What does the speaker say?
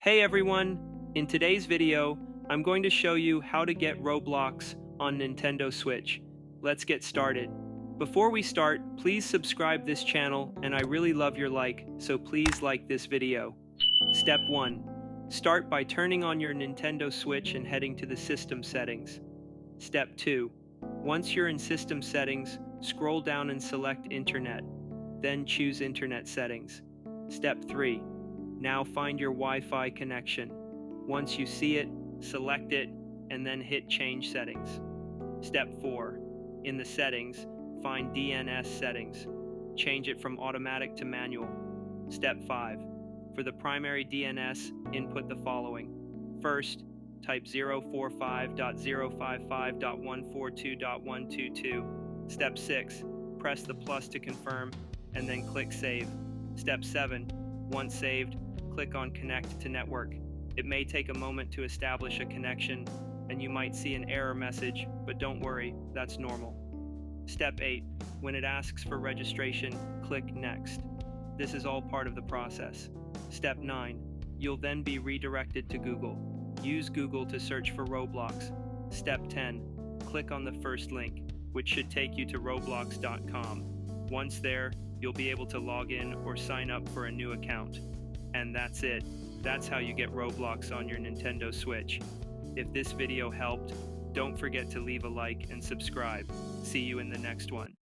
Hey everyone! In today's video, I'm going to show you how to get Roblox on Nintendo Switch. Let's get started. Before we start, please subscribe this channel and I really love your like, so please like this video. Step 1. Start by turning on your Nintendo Switch and heading to the system settings. Step 2. Once you're in system settings, scroll down and select Internet. Then choose Internet settings. Step 3. Now find your Wi-Fi connection. Once you see it, select it, and then hit Change Settings. Step 4. In the settings, find DNS settings. Change it from automatic to manual. Step 5. For the primary DNS, input the following. First, type 045.055.142.122. Step 6. Press the plus to confirm, and then click Save. Step 7. Once saved, click on Connect to Network. It may take a moment to establish a connection, and you might see an error message, but don't worry, that's normal. Step 8. When it asks for registration, click Next. This is all part of the process. Step 9. You'll then be redirected to Google. Use Google to search for Roblox. Step 10. Click on the first link, which should take you to roblox.com. Once there, you'll be able to log in or sign up for a new account. And that's it. That's how you get Roblox on your Nintendo Switch. If this video helped, don't forget to leave a like and subscribe. See you in the next one.